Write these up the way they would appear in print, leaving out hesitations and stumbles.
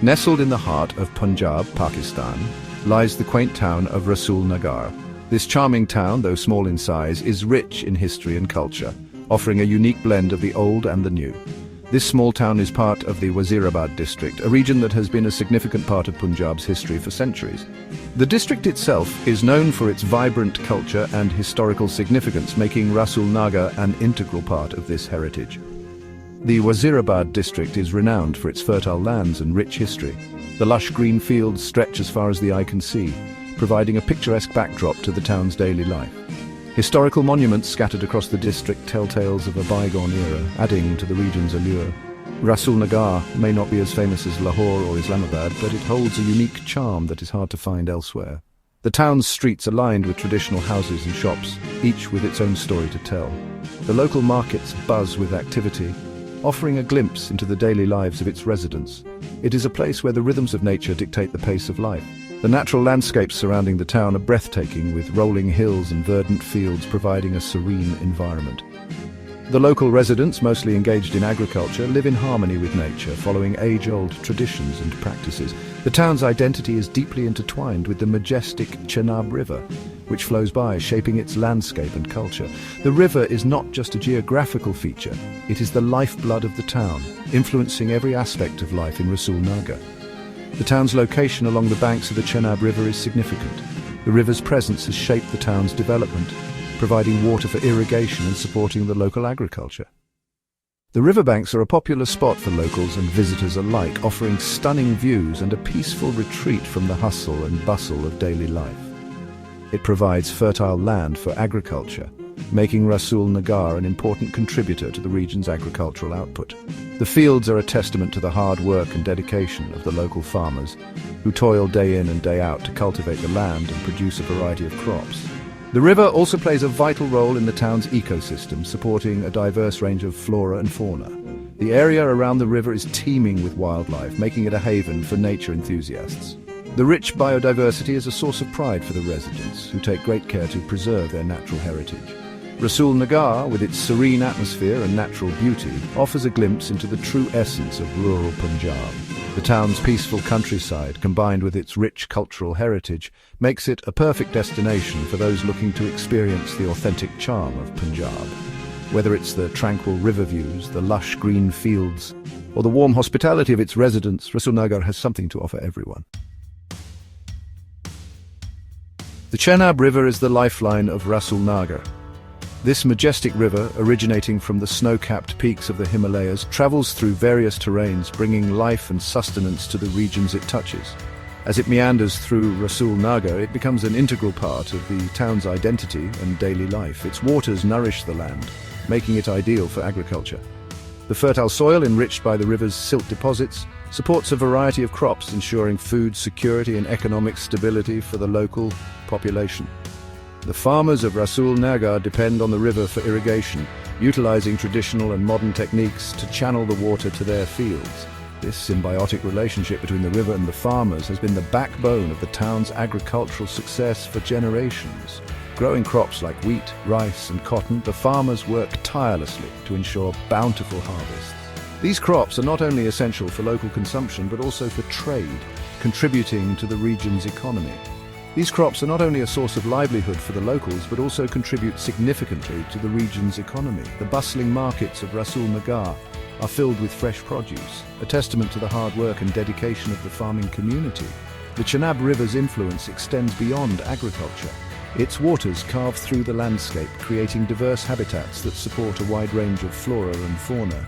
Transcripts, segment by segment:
Nestled in the heart of Punjab, Pakistan, lies the quaint town of Rasul Nagar. This charming town, though small in size, is rich in history and culture, offering a unique blend of the old and the new. This small town is part of the Wazirabad district, a region that has been a significant part of Punjab's history for centuries. The district itself is known for its vibrant culture and historical significance, making Rasul Nagar an integral part of this heritage. The Wazirabad district is renowned for its fertile lands and rich history. The lush green fields stretch as far as the eye can see, providing a picturesque backdrop to the town's daily life. Historical monuments scattered across the district tell tales of a bygone era, adding to the region's allure. Rasul Nagar may not be as famous as Lahore or Islamabad, but it holds a unique charm that is hard to find elsewhere. The town's streets are lined with traditional houses and shops, each with its own story to tell. The local markets buzz with activity, offering a glimpse into the daily lives of its residents. It is a place where the rhythms of nature dictate the pace of life. The natural landscapes surrounding the town are breathtaking, with rolling hills and verdant fields providing a serene environment. The local residents, mostly engaged in agriculture, live in harmony with nature, following age-old traditions and practices. The town's identity is deeply intertwined with the majestic Chennab River, which flows by, shaping its landscape and culture. The river is not just a geographical feature, it is the lifeblood of the town, influencing every aspect of life in Rasul Nagar. The town's location along the banks of the Chennab River is significant. The river's presence has shaped the town's development, providing water for irrigation and supporting the local agriculture. The riverbanks are a popular spot for locals and visitors alike, offering stunning views and a peaceful retreat from the hustle and bustle of daily life. It provides fertile land for agriculture, making Rasul Nagar an important contributor to the region's agricultural output. The fields are a testament to the hard work and dedication of the local farmers, who toil day in and day out to cultivate the land and produce a variety of crops. The river also plays a vital role in the town's ecosystem, supporting a diverse range of flora and fauna. The area around the river is teeming with wildlife, making it a haven for nature enthusiasts. The rich biodiversity is a source of pride for the residents, who take great care to preserve their natural heritage. Rasul Nagar, with its serene atmosphere and natural beauty, offers a glimpse into the true essence of rural Punjab. The town's peaceful countryside, combined with its rich cultural heritage, makes it a perfect destination for those looking to experience the authentic charm of Punjab. Whether it's the tranquil river views, the lush green fields, or the warm hospitality of its residents, Rasul Nagar has something to offer everyone. The Chennab River is the lifeline of Rasul Nagar. This majestic river, originating from the snow-capped peaks of the Himalayas, travels through various terrains, bringing life and sustenance to the regions it touches. As it meanders through Rasul Nagar, it becomes an integral part of the town's identity and daily life. Its waters nourish the land, making it ideal for agriculture. The fertile soil, enriched by the river's silt deposits, supports a variety of crops, ensuring food security and economic stability for the local population. The farmers of Rasul Nagar depend on the river for irrigation, utilizing traditional and modern techniques to channel the water to their fields. This symbiotic relationship between the river and the farmers has been the backbone of the town's agricultural success for generations. Growing crops like wheat, rice, and cotton, the farmers work tirelessly to ensure bountiful harvests. These crops are not only essential for local consumption, but also for trade, contributing to the region's economy. These crops are not only a source of livelihood for the locals, but also contribute significantly to the region's economy. The bustling markets of Rasul Nagar are filled with fresh produce, a testament to the hard work and dedication of the farming community. The Chennab River's influence extends beyond agriculture. Its waters carve through the landscape, creating diverse habitats that support a wide range of flora and fauna.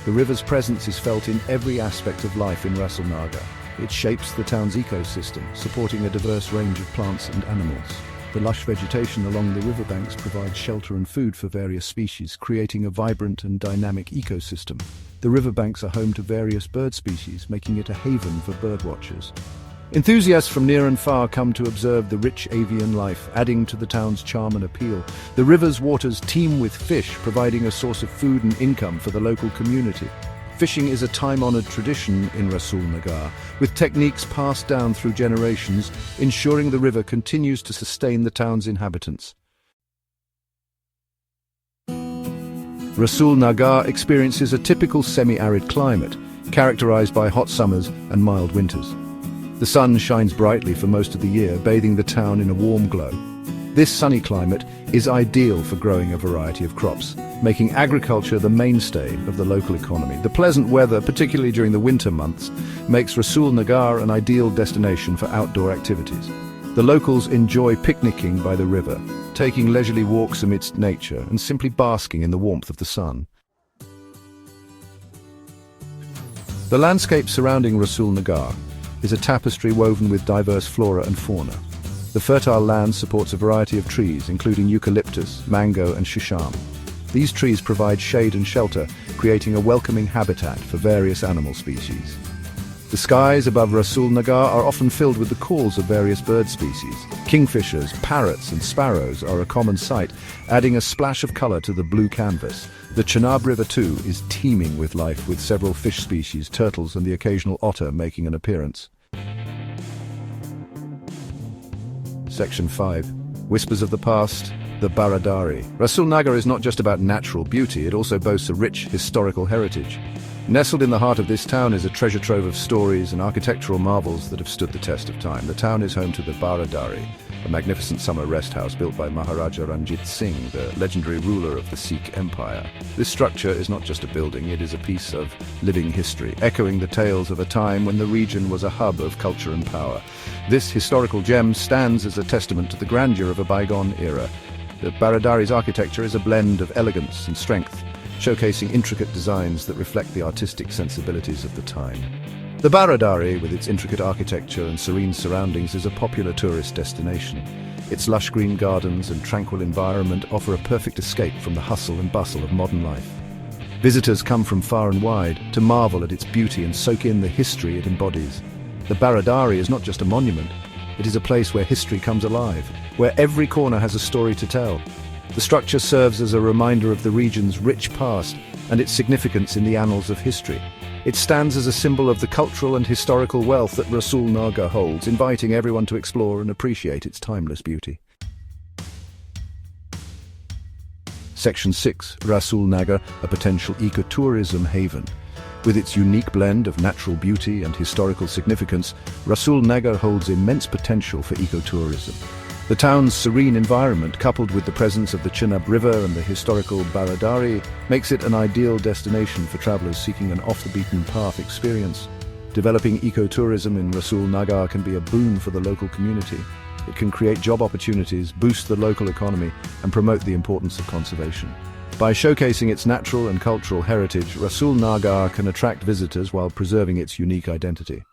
The river's presence is felt in every aspect of life in Rasul Nagar. It shapes the town's ecosystem, supporting a diverse range of plants and animals. The lush vegetation along the riverbanks provides shelter and food for various species, creating a vibrant and dynamic ecosystem. The riverbanks are home to various bird species, making it a haven for birdwatchers. Enthusiasts from near and far come to observe the rich avian life, adding to the town's charm and appeal. The river's waters teem with fish, providing a source of food and income for the local community. Fishing is a time-honored tradition in Rasul Nagar, with techniques passed down through generations, ensuring the river continues to sustain the town's inhabitants. Rasul Nagar experiences a typical semi-arid climate, characterized by hot summers and mild winters. The sun shines brightly for most of the year, bathing the town in a warm glow. This sunny climate is ideal for growing a variety of crops, making agriculture the mainstay of the local economy. The pleasant weather, particularly during the winter months, makes Rasul Nagar an ideal destination for outdoor activities. The locals enjoy picnicking by the river, taking leisurely walks amidst nature and simply basking in the warmth of the sun. The landscape surrounding Rasul Nagar is a tapestry woven with diverse flora and fauna. The fertile land supports a variety of trees, including eucalyptus, mango and shisham. These trees provide shade and shelter, creating a welcoming habitat for various animal species. The skies above Rasul Nagar are often filled with the calls of various bird species. Kingfishers, parrots and sparrows are a common sight, adding a splash of color to the blue canvas. The Chennab River too is teeming with life, with several fish species, turtles and the occasional otter making an appearance. Section 5. Whispers of the Past, the Baradari. Rasul Nagar is not just about natural beauty, it also boasts a rich historical heritage. Nestled in the heart of this town is a treasure trove of stories and architectural marvels that have stood the test of time. The town is home to the Baradari, a magnificent summer rest house built by Maharaja Ranjit Singh, the legendary ruler of the Sikh Empire. This structure is not just a building, it is a piece of living history, echoing the tales of a time when the region was a hub of culture and power. This historical gem stands as a testament to the grandeur of a bygone era. The Baradari's architecture is a blend of elegance and strength, showcasing intricate designs that reflect the artistic sensibilities of the time. The Baradari, with its intricate architecture and serene surroundings, is a popular tourist destination. Its lush green gardens and tranquil environment offer a perfect escape from the hustle and bustle of modern life. Visitors come from far and wide to marvel at its beauty and soak in the history it embodies. The Baradari is not just a monument, it is a place where history comes alive, where every corner has a story to tell. The structure serves as a reminder of the region's rich past and its significance in the annals of history. It stands as a symbol of the cultural and historical wealth that Rasul Nagar holds, inviting everyone to explore and appreciate its timeless beauty. Section 6. Rasul Nagar, a potential ecotourism haven. With its unique blend of natural beauty and historical significance, Rasul Nagar holds immense potential for ecotourism. The town's serene environment, coupled with the presence of the Chennab River and the historical Baradari, makes it an ideal destination for travelers seeking an off-the-beaten-path experience. Developing ecotourism in Rasul Nagar can be a boon for the local community. It can create job opportunities, boost the local economy, and promote the importance of conservation. By showcasing its natural and cultural heritage, Rasul Nagar can attract visitors while preserving its unique identity.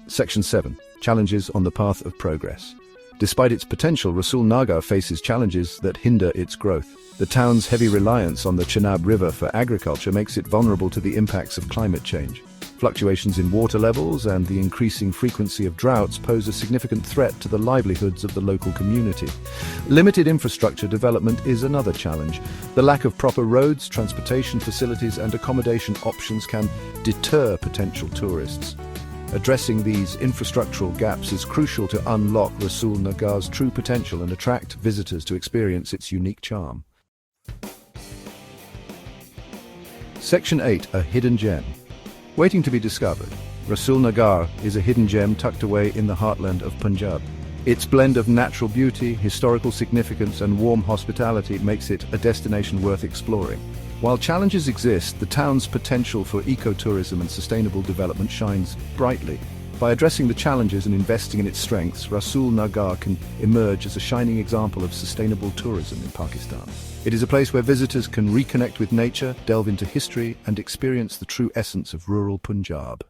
Section 7. Challenges on the path of progress. Despite its potential, Rasul Nagar faces challenges that hinder its growth. The town's heavy reliance on the Chennab River for agriculture makes it vulnerable to the impacts of climate change. Fluctuations in water levels and the increasing frequency of droughts pose a significant threat to the livelihoods of the local community. Limited infrastructure development is another challenge. The lack of proper roads, transportation facilities and accommodation options can deter potential tourists. Addressing these infrastructural gaps is crucial to unlock Rasul Nagar's true potential and attract visitors to experience its unique charm. Section 8. A hidden gem. Waiting to be discovered, Rasul Nagar is a hidden gem tucked away in the heartland of Punjab. Its blend of natural beauty, historical significance and warm hospitality makes it a destination worth exploring. While challenges exist, the town's potential for ecotourism and sustainable development shines brightly. By addressing the challenges and investing in its strengths, Rasul Nagar can emerge as a shining example of sustainable tourism in Pakistan. It is a place where visitors can reconnect with nature, delve into history, and experience the true essence of rural Punjab.